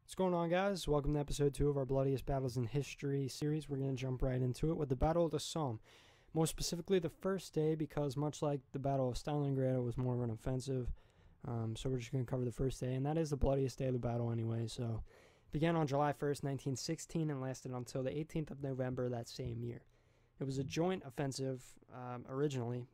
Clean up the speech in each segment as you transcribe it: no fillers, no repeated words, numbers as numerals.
What's going on, guys? Welcome to episode 2 of our Bloodiest Battles in History series. We're going to jump right into it with the Battle of the Somme. More specifically, the first day, because much like the Battle of Stalingrad, it was more of an offensive. So we're just going to cover the first day, and that is the bloodiest day of the battle anyway. So it began on July 1st, 1916, and lasted until the 18th of November that same year. It was a joint offensive, originally,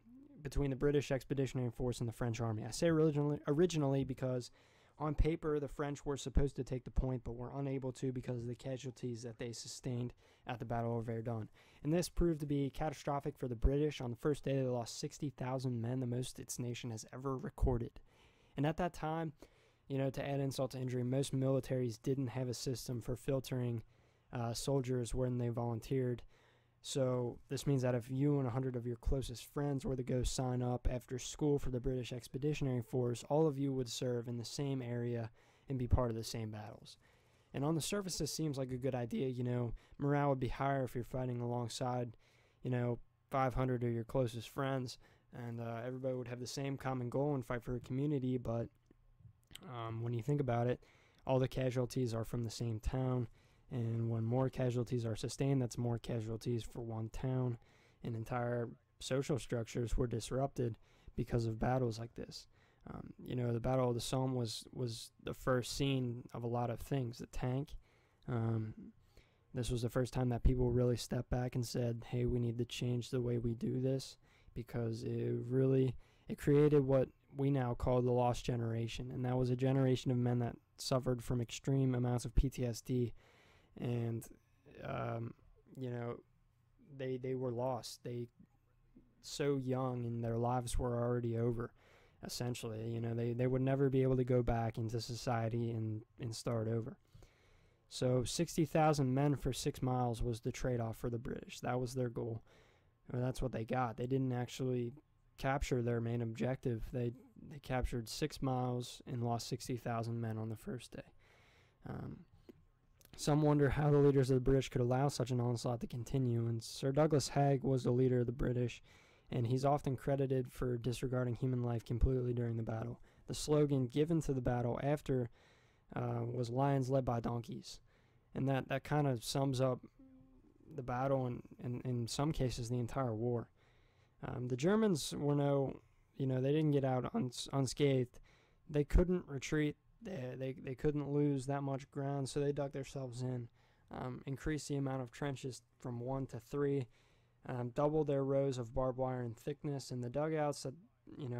between the British Expeditionary Force and the French Army. I say originally because on paper, the French were supposed to take the point, but were unable to because of the casualties that they sustained at the Battle of Verdun. And this proved to be catastrophic for the British. On the first day, they lost 60,000 men, the most its nation has ever recorded. And at that time, to add insult to injury, most militaries didn't have a system for filtering soldiers when they volunteered. So this means that if you and 100 of your closest friends were to go sign up after school for the British Expeditionary Force, all of you would serve in the same area and be part of the same battles. And on the surface, this seems like a good idea. Morale would be higher if you're fighting alongside, 500 of your closest friends, and everybody would have the same common goal and fight for a community. But when you think about it, all the casualties are from the same town. And when more casualties are sustained, that's more casualties for one town, and entire social structures were disrupted because of battles like this. The Battle of the Somme was the first scene of a lot of things. The tank. This was the first time that people really stepped back and said, hey, we need to change the way we do this, because it created what we now call the lost generation. And that was a generation of men that suffered from extreme amounts of PTSD. And they were lost. They so young, and their lives were already over, essentially. They would never be able to go back into society and start over. So 60,000 men for 6 miles was the trade-off for the British. That was their goal. That's what they got. They didn't actually capture their main objective. They captured 6 miles and lost 60,000 men on the first day. Some wonder how the leaders of the British could allow such an onslaught to continue, and Sir Douglas Haig was the leader of the British, and he's often credited for disregarding human life completely during the battle. The slogan given to the battle after was "Lions led by donkeys," and that kind of sums up the battle and in some cases the entire war. The Germans were they didn't get out unscathed. They couldn't retreat. They couldn't lose that much ground, so they dug themselves in, increased the amount of trenches from 1 to 3, doubled their rows of barbed wire in thickness, and the dugouts that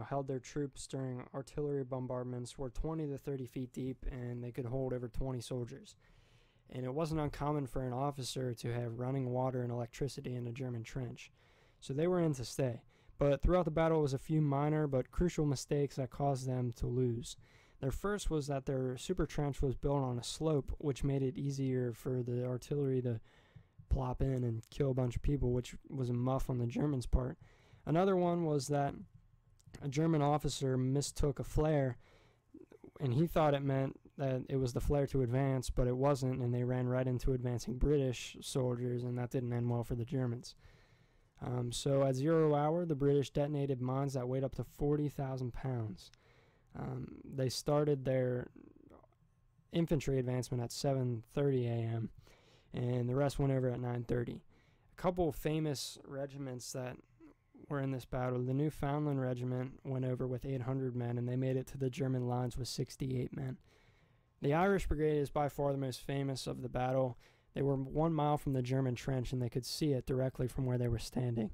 held their troops during artillery bombardments were 20 to 30 feet deep, and they could hold over 20 soldiers. And it wasn't uncommon for an officer to have running water and electricity in a German trench, so they were in to stay. But throughout the battle was a few minor but crucial mistakes that caused them to lose. Their first was that their super trench was built on a slope, which made it easier for the artillery to plop in and kill a bunch of people, which was a muff on the Germans' part. Another one was that a German officer mistook a flare, and he thought it meant that it was the flare to advance, but it wasn't, and they ran right into advancing British soldiers, and that didn't end well for the Germans. So at 0 hour, the British detonated mines that weighed up to 40,000 pounds. They started their infantry advancement at 7:30 a.m. and the rest went over at 9:30. A couple of famous regiments that were in this battle. The Newfoundland Regiment went over with 800 men, and they made it to the German lines with 68 men. The Irish Brigade is by far the most famous of the battle. They were 1 mile from the German trench, and they could see it directly from where they were standing.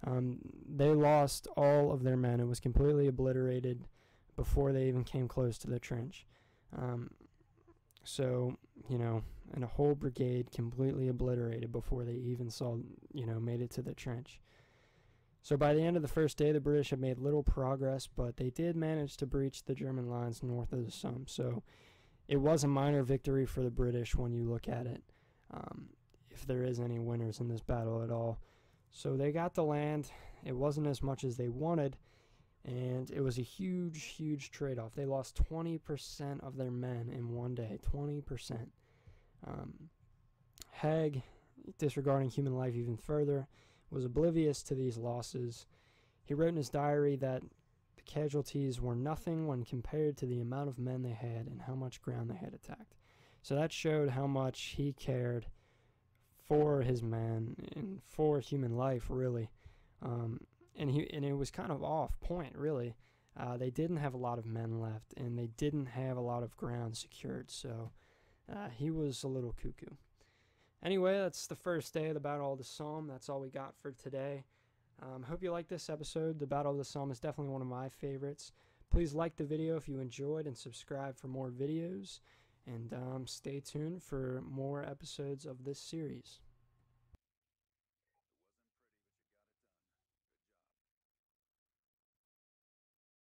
They lost all of their men. It was completely obliterated before they even came close to the trench. And a whole brigade completely obliterated before they even made it to the trench. So by the end of the first day, the British had made little progress, but they did manage to breach the German lines north of the Somme. So it was a minor victory for the British when you look at it, if there is any winners in this battle at all. So they got the land. It wasn't as much as they wanted, and it was a huge, huge trade-off. They lost 20% of their men in one day, 20%. Haig, disregarding human life even further, was oblivious to these losses. He wrote in his diary that the casualties were nothing when compared to the amount of men they had and how much ground they had attacked. So that showed how much he cared for his men and for human life, really. And it was kind of off point, really. They didn't have a lot of men left, and they didn't have a lot of ground secured, so he was a little cuckoo. Anyway, that's the first day of the Battle of the Somme. That's all we got for today. Hope you liked this episode. The Battle of the Somme is definitely one of my favorites. Please like the video if you enjoyed and subscribe for more videos. And stay tuned for more episodes of this series.